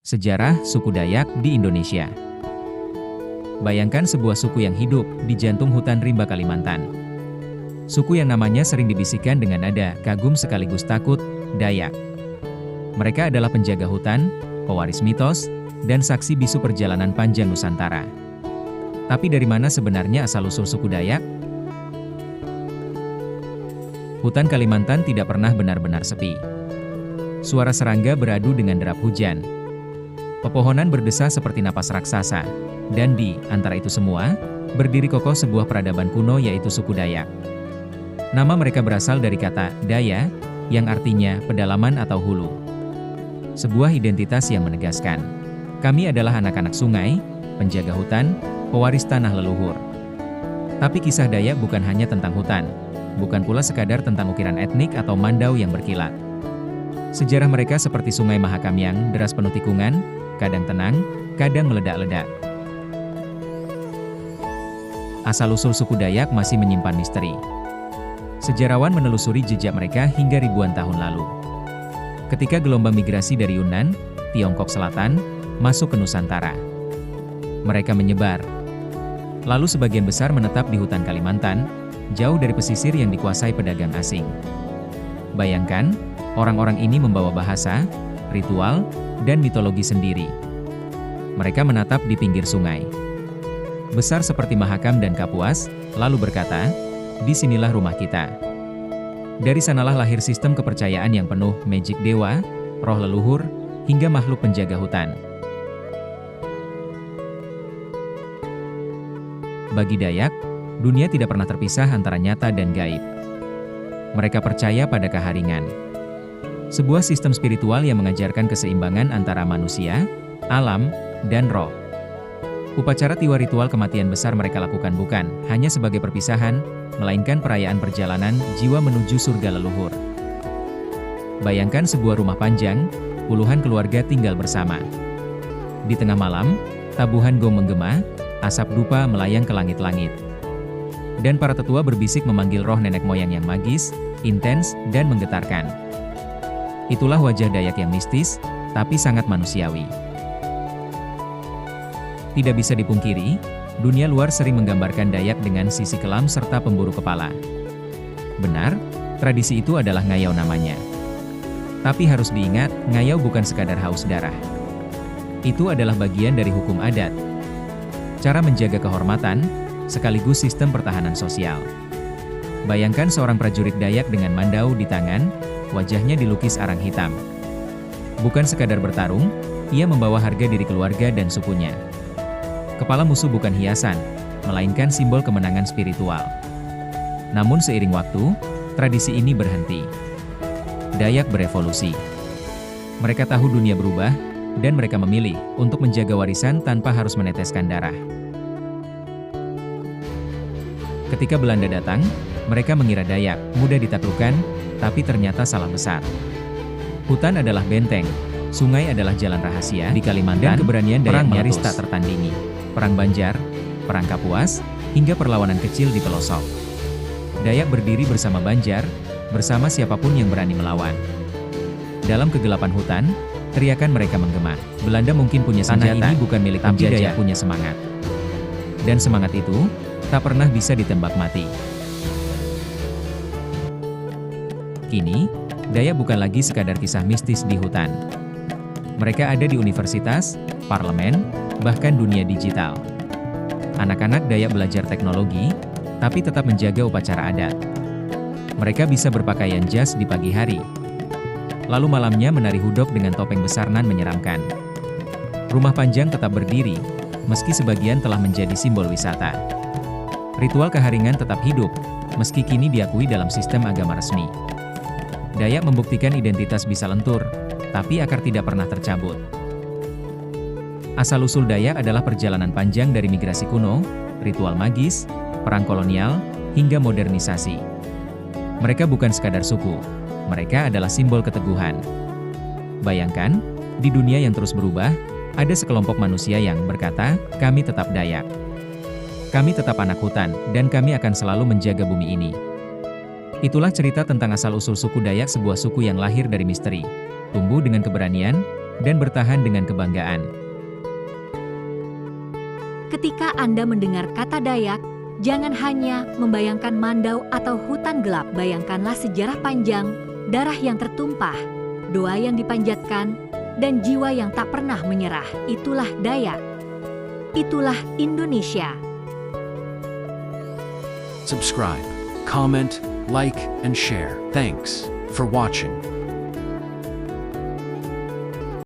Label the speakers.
Speaker 1: Sejarah suku Dayak di Indonesia. Bayangkan sebuah suku yang hidup di jantung hutan rimba Kalimantan. Suku yang namanya sering dibisikkan dengan nada kagum sekaligus takut, Dayak. Mereka adalah penjaga hutan, pewaris mitos, dan saksi bisu perjalanan panjang Nusantara. Tapi dari mana sebenarnya asal-usul suku Dayak? Hutan Kalimantan tidak pernah benar-benar sepi. Suara serangga beradu dengan derap hujan. Pepohonan berdesah seperti napas raksasa, dan di antara itu semua, berdiri kokoh sebuah peradaban kuno yaitu suku Dayak. Nama mereka berasal dari kata Daya, yang artinya pedalaman atau hulu. Sebuah identitas yang menegaskan, kami adalah anak-anak sungai, penjaga hutan, pewaris tanah leluhur. Tapi kisah Dayak bukan hanya tentang hutan, bukan pula sekadar tentang ukiran etnik atau mandau yang berkilat. Sejarah mereka seperti sungai Mahakam yang deras penuh tikungan, kadang tenang, kadang meledak-ledak. Asal-usul suku Dayak masih menyimpan misteri. Sejarawan menelusuri jejak mereka hingga ribuan tahun lalu. Ketika gelombang migrasi dari Yunan, Tiongkok Selatan, masuk ke Nusantara. Mereka menyebar. Lalu sebagian besar menetap di hutan Kalimantan, jauh dari pesisir yang dikuasai pedagang asing. Bayangkan, orang-orang ini membawa bahasa, ritual, dan mitologi sendiri. Mereka menatap di pinggir sungai besar seperti Mahakam dan Kapuas, lalu berkata, "Disinilah rumah kita." Dari sanalah lahir sistem kepercayaan yang penuh magic dewa, roh leluhur, hingga makhluk penjaga hutan. Bagi Dayak, dunia tidak pernah terpisah antara nyata dan gaib. Mereka percaya pada keharingan. Sebuah sistem spiritual yang mengajarkan keseimbangan antara manusia, alam, dan roh. Upacara tiwa ritual kematian besar mereka lakukan bukan hanya sebagai perpisahan, melainkan perayaan perjalanan jiwa menuju surga leluhur. Bayangkan sebuah rumah panjang, puluhan keluarga tinggal bersama. Di tengah malam, tabuhan gong menggema, asap dupa melayang ke langit-langit. Dan para tetua berbisik memanggil roh nenek moyang yang magis, intens, dan menggetarkan. Itulah wajah Dayak yang mistis, tapi sangat manusiawi. Tidak bisa dipungkiri, dunia luar sering menggambarkan Dayak dengan sisi kelam serta pemburu kepala. Benar, tradisi itu adalah ngayau namanya. Tapi harus diingat, ngayau bukan sekadar haus darah. Itu adalah bagian dari hukum adat. Cara menjaga kehormatan, sekaligus sistem pertahanan sosial. Bayangkan seorang prajurit Dayak dengan mandau di tangan, wajahnya dilukis arang hitam. Bukan sekadar bertarung, ia membawa harga diri keluarga dan sukunya. Kepala musuh bukan hiasan, melainkan simbol kemenangan spiritual. Namun seiring waktu, tradisi ini berhenti. Dayak berevolusi. Mereka tahu dunia berubah, dan mereka memilih untuk menjaga warisan tanpa harus meneteskan darah. Ketika Belanda datang, mereka mengira Dayak mudah ditaklukkan, tapi ternyata salah besar. Hutan adalah benteng, sungai adalah jalan rahasia di Kalimantan, dan keberanian Dayak nyaris tak tertandingi. Perang Banjar, Perang Kapuas, hingga perlawanan kecil di pelosok. Dayak berdiri bersama Banjar, bersama siapapun yang berani melawan. Dalam kegelapan hutan, teriakan mereka menggema. Belanda mungkin punya senjata, ini bukan milik tapi Dayak punya semangat. Dan semangat itu, tak pernah bisa ditembak mati. Kini, Dayak bukan lagi sekadar kisah mistis di hutan. Mereka ada di universitas, parlemen, bahkan dunia digital. Anak-anak Dayak belajar teknologi, tapi tetap menjaga upacara adat. Mereka bisa berpakaian jas di pagi hari. Lalu malamnya menari hudok dengan topeng besar nan menyeramkan. Rumah panjang tetap berdiri, meski sebagian telah menjadi simbol wisata. Ritual keharingan tetap hidup, meski kini diakui dalam sistem agama resmi. Dayak membuktikan identitas bisa lentur, tapi akar tidak pernah tercabut. Asal-usul Dayak adalah perjalanan panjang dari migrasi kuno, ritual magis, perang kolonial, hingga modernisasi. Mereka bukan sekadar suku, mereka adalah simbol keteguhan. Bayangkan, di dunia yang terus berubah, ada sekelompok manusia yang berkata, "Kami tetap Dayak. Kami tetap anak hutan, dan kami akan selalu menjaga bumi ini." Itulah cerita tentang asal-usul suku Dayak, sebuah suku yang lahir dari misteri, tumbuh dengan keberanian, dan bertahan dengan kebanggaan.
Speaker 2: Ketika Anda mendengar kata Dayak, jangan hanya membayangkan Mandau atau hutan gelap, bayangkanlah sejarah panjang, darah yang tertumpah, doa yang dipanjatkan, dan jiwa yang tak pernah menyerah. Itulah Dayak. Itulah Indonesia.
Speaker 3: Subscribe, comment, like, and share. Thanks for watching.